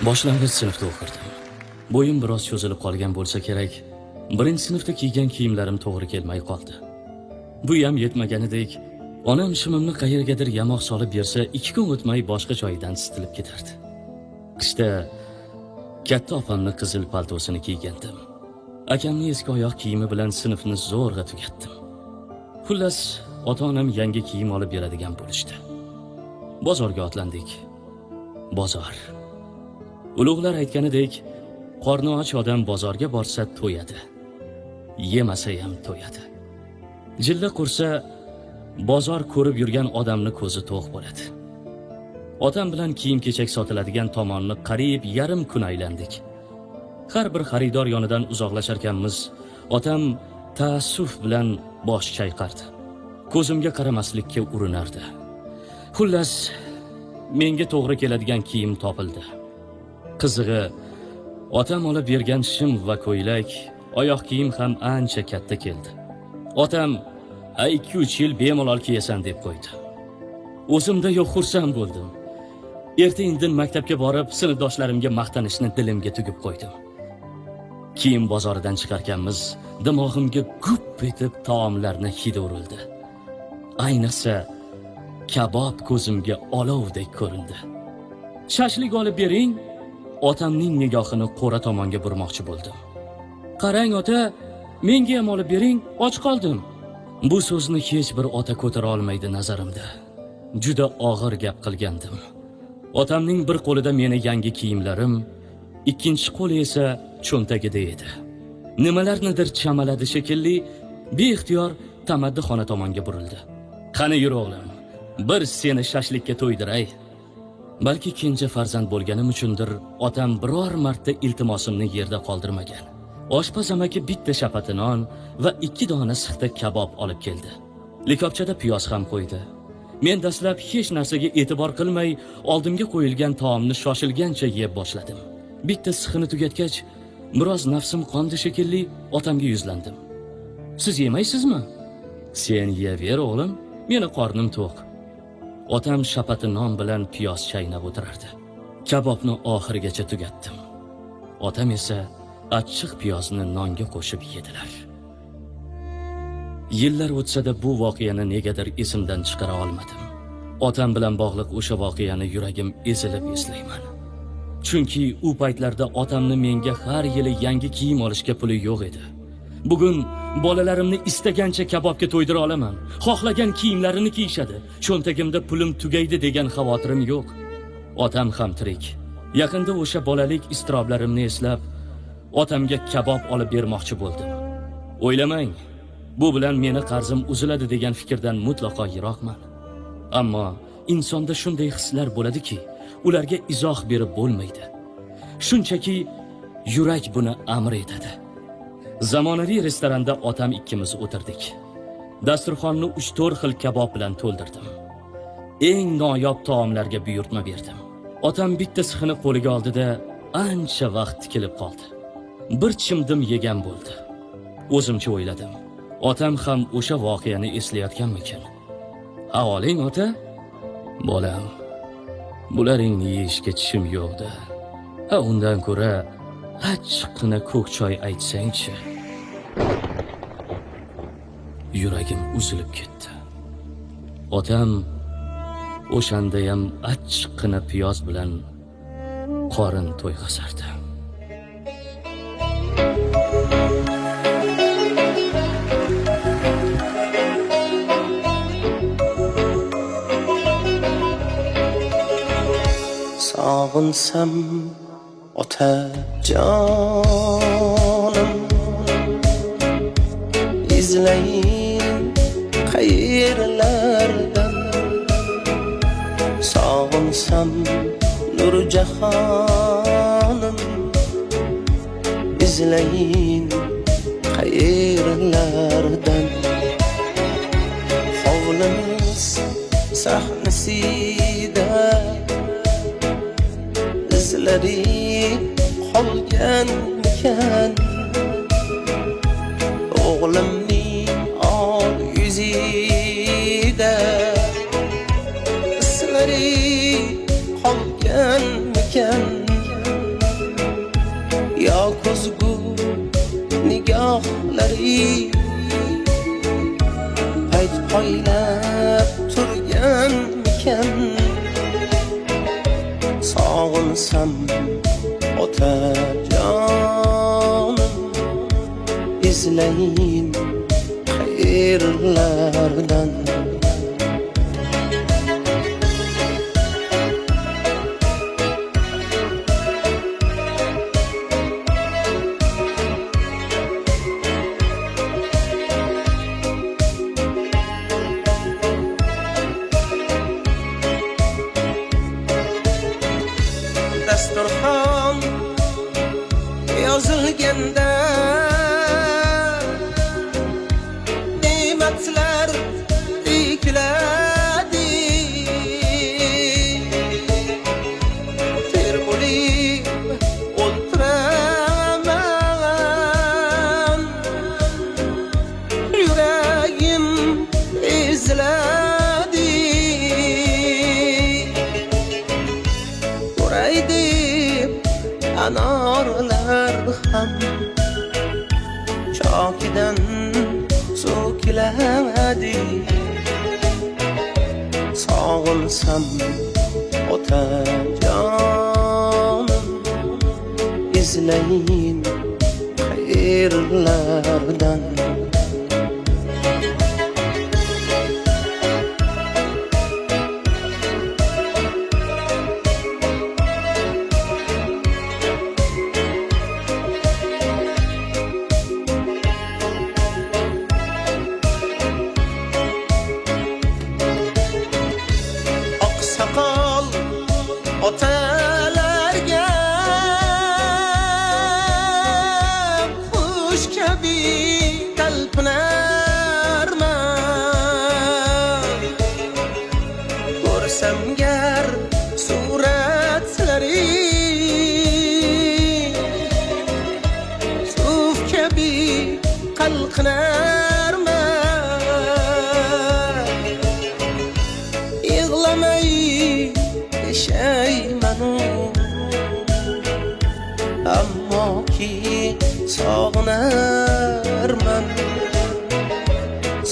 Boshlang'ich sinfda o'qirdim. Bo'yim biroz cho'zilib qolgan bo'lsa kerak, birinchi sinfda kiygan kiyimlarim to'g'ri kelmay qoldi. Bu ham yetmaganidek, onam shimimni qayergadir yamoq solib bersa, 2 kun o'tmay boshqa joydan sitilib ketardi. Qishda katta opamning qizil paltosini kiygandim. Akamning eski oyoq kiyimi bilan sinfni zo'rg'a tugatdim. Xullas, ota-onam yangi kiyim olib beradigan bo'lishdi. Bozorga otlandik. Bozor. Ulug'lar aytganidek, qorni och odam bozorga borsa to'yadi. Yemasa ham to'yadi. Jilla qursa, bozor ko'rib yurgan odamni ko'zi to'q bo'ladi. Otam bilan kiyim-kechak sotiladigan tomonni qariyb yarim kun aylandik. Har bir xaridor yonidan uzoqlasharkanmiz, otam taassuf bilan bosh chayqardi. Ko'zimga qaramaslikka urinardi. Xullas, menga to'g'ri keladigan kiyim topildi. Qizig'i, otam olib bergan shim va ko'ylak, oyoq kiyim ham ancha katta keldi. Otam, "Ay 2-3 yil bemalol kiyasan" deb qo'ydi. O'zimda yo'q xursand bo'ldim. Erta-indin maktabga borib, sinfdoshlarimga maqtanishni dilimga tugib qo'ydim. Kiyim bozoridan chiqarkanmiz, dimog'imga gup etib taomlarni hidi urildi. Ayniqsa, kabob ko'zimga olovdek ko'rindi. "Shashlik olib bering." Otamning nigohini qo'ra tomonga burmoqchi bo'ldim. "Qarang ota, menga ham olib bering, och qoldim." Bu so'zni hech bir ota ko'tara olmaydi nazarimda. Juda og'ir gap qilgandim. Otamning bir qo'lida meni yangi kiyimlarim, ikkinchi qo'li esa cho'ntagida edi. Nimalarnidir chamaladi shekilli, beixtiyor tamaddixona tomonga burildi. "Qani yur o'g'lim, bir seni shashlikka to'ydiray." Balki kenja farzand bo'lganim uchundir, otam biror marta iltimosimni yerda qoldirmagan. Oshpaz amaki bitta shapati non va 2 dona sixta kabob olib keldi. Likopchada piyoz ham qo'ydi. Men dastlab hech narsaga e'tibor qilmay, oldimga qo'yilgan taomni shoshilgancha yeb boshladim. Bitta sixini tugatgach, biroz nafsim qondi shekilli, otamga yuzlandim. "Siz yemaysizmi?" "Sen yeyaver o'g'lim, meni qornim to'q." Otam shapati non bilan piyoz chaynab o'tirardi. Kabobni oxirigacha tugatdim. Otam esa achchiq piyozni nonga qo'shib yedilar. Yillar o'tsa-da bu voqeani negadir esimdan chiqara olmadim. Otam bilan bog'liq o'sha voqeani yuragim ezilib eslayman. Chunki u paytlarda otamni menga har yili yangi kiyim olishga puli yo'q edi. Bugun bolalarimni istagancha kabobga to'ydira olaman. Xohlagan kiyimlarini kiyishadi. Cho'ntagimda pulim tugaydi degan xavotirim yo'q. Otam ham tirik. Yaqinda o'sha bolalik iztiroblarimni eslab, otamga kabob olib bermoqchi bo'ldim. O'ylamang, bu bilan meni qarzim uziladi degan fikrdan mutlaqo yiroqman. Ammo insonda shunday hislar bo'ladiki, ularga izoh berib bo'lmaydi. Shunchaki yurak buni amr etadi. Zamonaviy restoranda otam ikkimiz o'tirdik. Dasturxonni 3-4 xil kabob bilan to'ldirdim. Eng noyob taomlarga buyurtma berdim. Otam bitta sixini qo'liga oldida ancha vaqt tikilib qoldi. Bir chimdim yegan bo'ldi. O'zimcha o'yladim. Otam ham o'sha voqeani eslayotganmikin? "Avoling ota?" "Bolam, bularning yeyishga tishim yo'qda. Undan ko'ra achchiqqina ko'k choy aytsang-chi." Yuragim uzilib ketdi. Otam o'shanda ham achchiqqina piyoz bilan qorin to'yg'azardi. Sog'insam otajonim, izlayin qayerlardan. Sog'insam Nurjahonim, izlayin qayerlardan. Hovlimiz sahnasida izlari qolganmikan, o'g'limning ol yuzida izlari qolganmikan. dog'lari payt poylab turganmikan sog'insam otajonim izlayin qayerlardan dasturxon yozilganda ne'matlar ekladi termulib o'tiraman yuragim eziladi uray deb anorlar ham chokidan so'kiladi sog'insam otajonim izlayin qayerlardan oqsoqol otalarga qush kabi talpinarman ko'rsam gar suratlari suv kabi qalqinarman yig'lamay yashaymanu ammo ki sog'inarman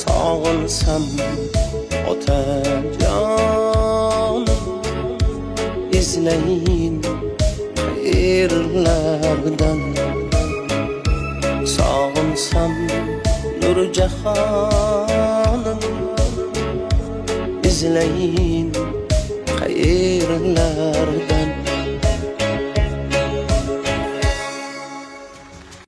sog'insam otajonim izlayin qayerlardan sog'insam nurjahonim izlayin qayerlardan